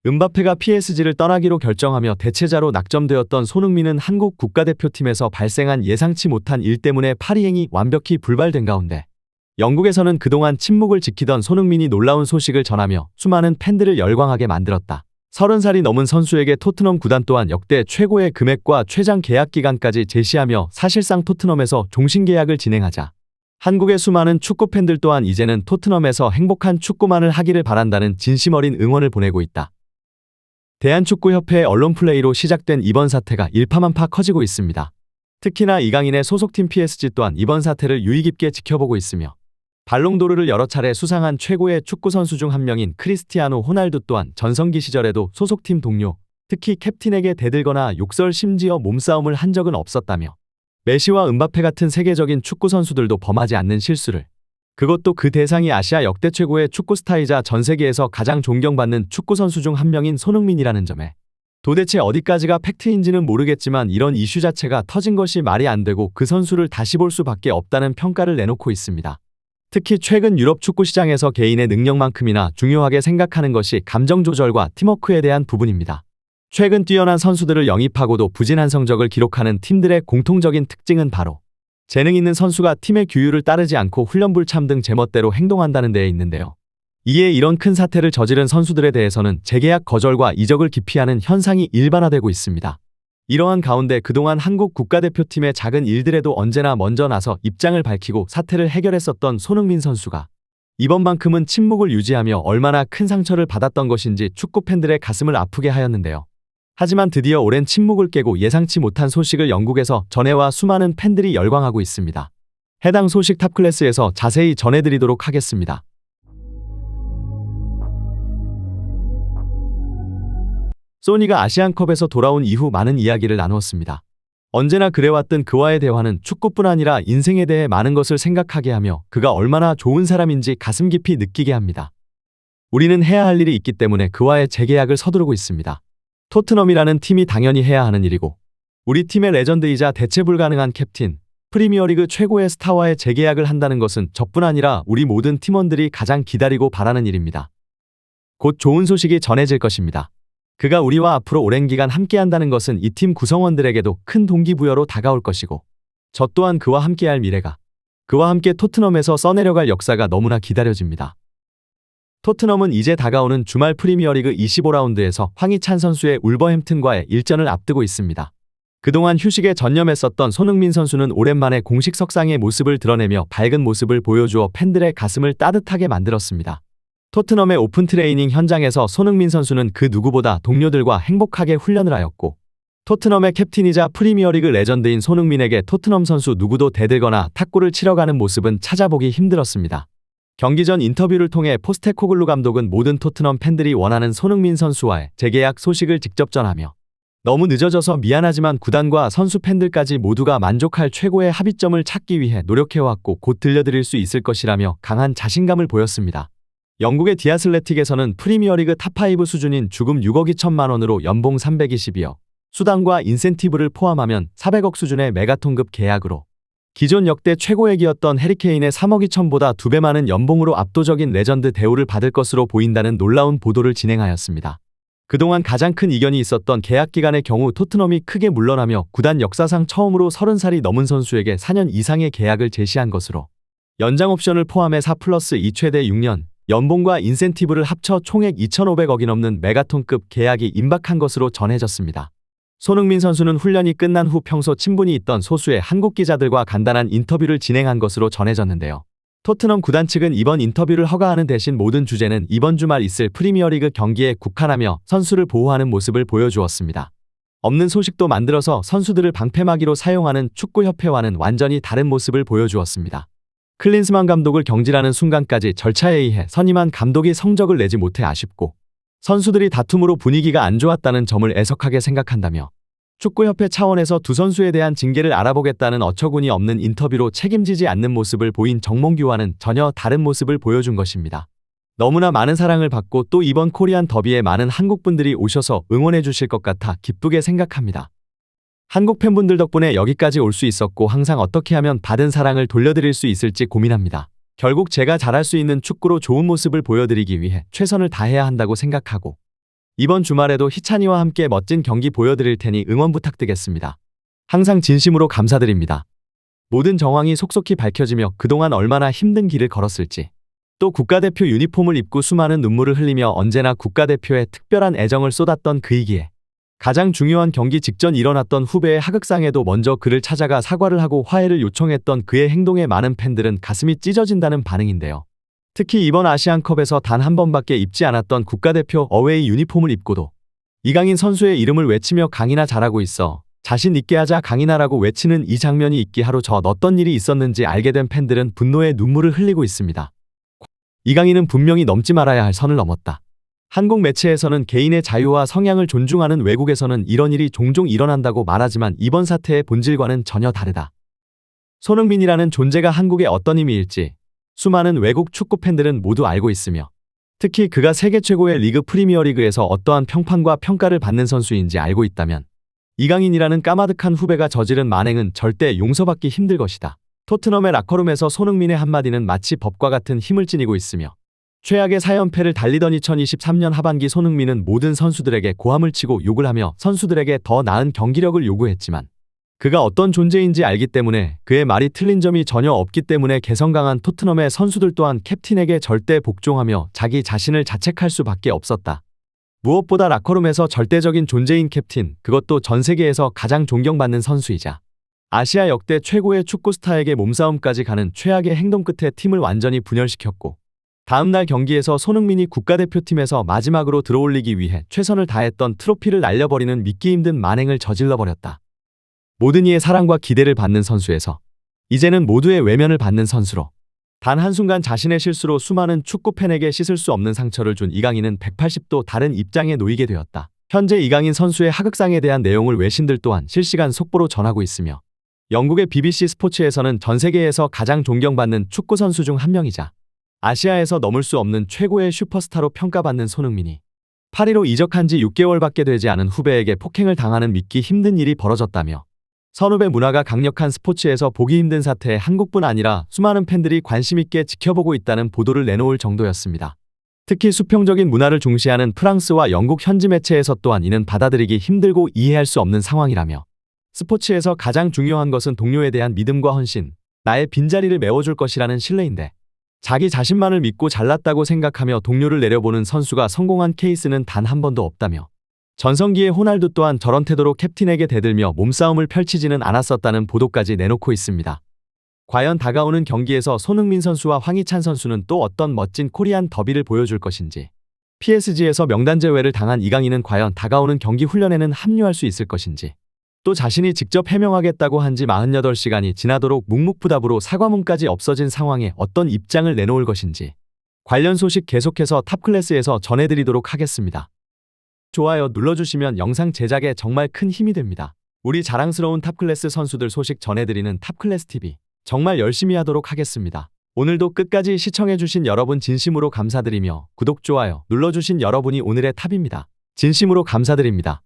음바페가 PSG를 떠나기로 결정하며 대체자로 낙점되었던 손흥민은 한국 국가대표팀에서 발생한 예상치 못한 일 때문에 파리행이 완벽히 불발된 가운데 영국에서는 그동안 침묵을 지키던 손흥민이 놀라운 소식을 전하며 수많은 팬들을 열광하게 만들었다. 30살이 넘은 선수에게 토트넘 구단 또한 역대 최고의 금액과 최장 계약 기간까지 제시하며 사실상 토트넘에서 종신계약을 진행하자 한국의 수많은 축구 팬들 또한 이제는 토트넘에서 행복한 축구만을 하기를 바란다는 진심 어린 응원을 보내고 있다. 대한축구협회의 언론플레이로 시작된 이번 사태가 일파만파 커지고 있습니다. 특히나 이강인의 소속팀 PSG 또한 이번 사태를 유의 깊게 지켜보고 있으며 발롱도르를 여러 차례 수상한 최고의 축구선수 중 한 명인 크리스티아노 호날두 또한 전성기 시절에도 소속팀 동료, 특히 캡틴에게 대들거나 욕설 심지어 몸싸움을 한 적은 없었다며 메시와 음바페 같은 세계적인 축구선수들도 범하지 않는 실수를, 그것도 그 대상이 아시아 역대 최고의 축구 스타이자 전 세계에서 가장 존경받는 축구선수 중 한 명인 손흥민이라는 점에 도대체 어디까지가 팩트인지는 모르겠지만 이런 이슈 자체가 터진 것이 말이 안 되고 그 선수를 다시 볼 수밖에 없다는 평가를 내놓고 있습니다. 특히 최근 유럽 축구 시장에서 개인의 능력만큼이나 중요하게 생각하는 것이 감정 조절과 팀워크에 대한 부분입니다. 최근 뛰어난 선수들을 영입하고도 부진한 성적을 기록하는 팀들의 공통적인 특징은 바로 재능 있는 선수가 팀의 규율을 따르지 않고 훈련 불참 등 제멋대로 행동한다는 데에 있는데요. 이에 이런 큰 사태를 저지른 선수들에 대해서는 재계약 거절과 이적을 기피하는 현상이 일반화되고 있습니다. 이러한 가운데 그동안 한국 국가대표팀의 작은 일들에도 언제나 먼저 나서 입장을 밝히고 사태를 해결했었던 손흥민 선수가 이번만큼은 침묵을 유지하며 얼마나 큰 상처를 받았던 것인지 축구 팬들의 가슴을 아프게 하였는데요. 하지만 드디어 오랜 침묵을 깨고 예상치 못한 소식을 영국에서 전해와 수많은 팬들이 열광하고 있습니다. 해당 소식 탑클래스에서 자세히 전해드리도록 하겠습니다. 소니가 아시안컵에서 돌아온 이후 많은 이야기를 나누었습니다. 언제나 그래왔던 그와의 대화는 축구뿐 아니라 인생에 대해 많은 것을 생각하게 하며 그가 얼마나 좋은 사람인지 가슴 깊이 느끼게 합니다. 우리는 해야 할 일이 있기 때문에 그와의 재계약을 서두르고 있습니다. 토트넘이라는 팀이 당연히 해야 하는 일이고 우리 팀의 레전드이자 대체 불가능한 캡틴, 프리미어리그 최고의 스타와의 재계약을 한다는 것은 저뿐 아니라 우리 모든 팀원들이 가장 기다리고 바라는 일입니다. 곧 좋은 소식이 전해질 것입니다. 그가 우리와 앞으로 오랜 기간 함께한다는 것은 이 팀 구성원들에게도 큰 동기부여로 다가올 것이고 저 또한 그와 함께할 미래가, 그와 함께 토트넘에서 써내려갈 역사가 너무나 기다려집니다. 토트넘은 이제 다가오는 주말 프리미어리그 25라운드에서 황희찬 선수의 울버햄튼과의 일전을 앞두고 있습니다. 그동안 휴식에 전념했었던 손흥민 선수는 오랜만에 공식 석상의 모습을 드러내며 밝은 모습을 보여주어 팬들의 가슴을 따뜻하게 만들었습니다. 토트넘의 오픈 트레이닝 현장에서 손흥민 선수는 그 누구보다 동료들과 행복하게 훈련을 하였고 토트넘의 캡틴이자 프리미어리그 레전드인 손흥민에게 토트넘 선수 누구도 대들거나 탁구를 치러 가는 모습은 찾아보기 힘들었습니다. 경기 전 인터뷰를 통해 포스테코글루 감독은 모든 토트넘 팬들이 원하는 손흥민 선수와의 재계약 소식을 직접 전하며 너무 늦어져서 미안하지만 구단과 선수 팬들까지 모두가 만족할 최고의 합의점을 찾기 위해 노력해왔고 곧 들려드릴 수 있을 것이라며 강한 자신감을 보였습니다. 영국의 디아슬레틱에서는 프리미어리그 탑5 수준인 주금 6억 2천만 원으로 연봉 320여, 수당과 인센티브를 포함하면 400억 수준의 메가톤급 계약으로 기존 역대 최고액이었던 해리케인의 3억 2천보다 2배 많은 연봉으로 압도적인 레전드 대우를 받을 것으로 보인다는 놀라운 보도를 진행하였습니다. 그동안 가장 큰 이견이 있었던 계약 기간의 경우 토트넘이 크게 물러나며 구단 역사상 처음으로 30살이 넘은 선수에게 4년 이상의 계약을 제시한 것으로 연장 옵션을 포함해 4+2 최대 6년, 연봉과 인센티브를 합쳐 총액 2,500억이 넘는 메가톤급 계약이 임박한 것으로 전해졌습니다. 손흥민 선수는 훈련이 끝난 후 평소 친분이 있던 소수의 한국 기자들과 간단한 인터뷰를 진행한 것으로 전해졌는데요. 토트넘 구단 측은 이번 인터뷰를 허가하는 대신 모든 주제는 이번 주말 있을 프리미어리그 경기에 국한하며 선수를 보호하는 모습을 보여주었습니다. 없는 소식도 만들어서 선수들을 방패막이로 사용하는 축구협회와는 완전히 다른 모습을 보여주었습니다. 클린스만 감독을 경질하는 순간까지 절차에 의해 선임한 감독이 성적을 내지 못해 아쉽고 선수들이 다툼으로 분위기가 안 좋았다는 점을 애석하게 생각한다며 축구협회 차원에서 두 선수에 대한 징계를 알아보겠다는 어처구니 없는 인터뷰로 책임지지 않는 모습을 보인 정몽규와는 전혀 다른 모습을 보여준 것입니다. 너무나 많은 사랑을 받고 또 이번 코리안 더비에 많은 한국분들이 오셔서 응원해 주실 것 같아 기쁘게 생각합니다. 한국 팬분들 덕분에 여기까지 올 수 있었고 항상 어떻게 하면 받은 사랑을 돌려드릴 수 있을지 고민합니다. 결국 제가 잘할 수 있는 축구로 좋은 모습을 보여드리기 위해 최선을 다해야 한다고 생각하고 이번 주말에도 희찬이와 함께 멋진 경기 보여드릴 테니 응원 부탁드리겠습니다. 항상 진심으로 감사드립니다. 모든 정황이 속속히 밝혀지며 그동안 얼마나 힘든 길을 걸었을지, 또 국가대표 유니폼을 입고 수많은 눈물을 흘리며 언제나 국가대표에 특별한 애정을 쏟았던 그이기에 가장 중요한 경기 직전 일어났던 후배의 하극상에도 먼저 그를 찾아가 사과를 하고 화해를 요청했던 그의 행동에 많은 팬들은 가슴이 찢어진다는 반응인데요. 특히 이번 아시안컵에서 단 한 번밖에 입지 않았던 국가대표 어웨이 유니폼을 입고도 이강인 선수의 이름을 외치며 강인아 잘하고 있어, 자신 있게 하자 강인아라고 외치는 이 장면이 있기 하루 전 어떤 일이 있었는지 알게 된 팬들은 분노의 눈물을 흘리고 있습니다. 이강인은 분명히 넘지 말아야 할 선을 넘었다. 한국 매체에서는 개인의 자유와 성향을 존중하는 외국에서는 이런 일이 종종 일어난다고 말하지만 이번 사태의 본질과는 전혀 다르다. 손흥민이라는 존재가 한국에 어떤 의미일지 수많은 외국 축구 팬들은 모두 알고 있으며, 특히 그가 세계 최고의 리그 프리미어리그에서 어떠한 평판과 평가를 받는 선수인지 알고 있다면 이강인이라는 까마득한 후배가 저지른 만행은 절대 용서받기 힘들 것이다. 토트넘의 라커룸에서 손흥민의 한마디는 마치 법과 같은 힘을 지니고 있으며, 최악의 4연패를 달리던 2023년 하반기 손흥민은 모든 선수들에게 고함을 치고 욕을 하며 선수들에게 더 나은 경기력을 요구했지만 그가 어떤 존재인지 알기 때문에 그의 말이 틀린 점이 전혀 없기 때문에 개성 강한 토트넘의 선수들 또한 캡틴에게 절대 복종하며 자기 자신을 자책할 수밖에 없었다. 무엇보다 라커룸에서 절대적인 존재인 캡틴, 그것도 전 세계에서 가장 존경받는 선수이자 아시아 역대 최고의 축구 스타에게 몸싸움까지 가는 최악의 행동 끝에 팀을 완전히 분열시켰고, 다음날 경기에서 손흥민이 국가대표팀에서 마지막으로 들어올리기 위해 최선을 다했던 트로피를 날려버리는 믿기 힘든 만행을 저질러버렸다. 모든 이의 사랑과 기대를 받는 선수에서 이제는 모두의 외면을 받는 선수로, 단 한순간 자신의 실수로 수많은 축구 팬에게 씻을 수 없는 상처를 준 이강인은 180도 다른 입장에 놓이게 되었다. 현재 이강인 선수의 하극상에 대한 내용을 외신들 또한 실시간 속보로 전하고 있으며, 영국의 BBC 스포츠에서는 전 세계에서 가장 존경받는 축구 선수 중 한 명이자 아시아에서 넘을 수 없는 최고의 슈퍼스타로 평가받는 손흥민이 파리로 이적한 지 6개월밖에 되지 않은 후배에게 폭행을 당하는 믿기 힘든 일이 벌어졌다며, 선후배 문화가 강력한 스포츠에서 보기 힘든 사태에 한국뿐 아니라 수많은 팬들이 관심 있게 지켜보고 있다는 보도를 내놓을 정도였습니다. 특히 수평적인 문화를 중시하는 프랑스와 영국 현지 매체에서 또한 이는 받아들이기 힘들고 이해할 수 없는 상황이라며, 스포츠에서 가장 중요한 것은 동료에 대한 믿음과 헌신, 나의 빈자리를 메워줄 것이라는 신뢰인데 자기 자신만을 믿고 잘났다고 생각하며 동료를 내려보는 선수가 성공한 케이스는 단 한 번도 없다며, 전성기의 호날두 또한 저런 태도로 캡틴에게 대들며 몸싸움을 펼치지는 않았었다는 보도까지 내놓고 있습니다. 과연 다가오는 경기에서 손흥민 선수와 황희찬 선수는 또 어떤 멋진 코리안 더비를 보여줄 것인지, PSG에서 명단 제외를 당한 이강인은 과연 다가오는 경기 훈련에는 합류할 수 있을 것인지, 또 자신이 직접 해명하겠다고 한 지 48시간이 지나도록 묵묵부답으로 사과문까지 없어진 상황에 어떤 입장을 내놓을 것인지, 관련 소식 계속해서 탑클래스에서 전해드리도록 하겠습니다. 좋아요 눌러주시면 영상 제작에 정말 큰 힘이 됩니다. 우리 자랑스러운 탑클래스 선수들 소식 전해드리는 탑클래스TV 정말 열심히 하도록 하겠습니다. 오늘도 끝까지 시청해주신 여러분 진심으로 감사드리며 구독, 좋아요 눌러주신 여러분이 오늘의 탑입니다. 진심으로 감사드립니다.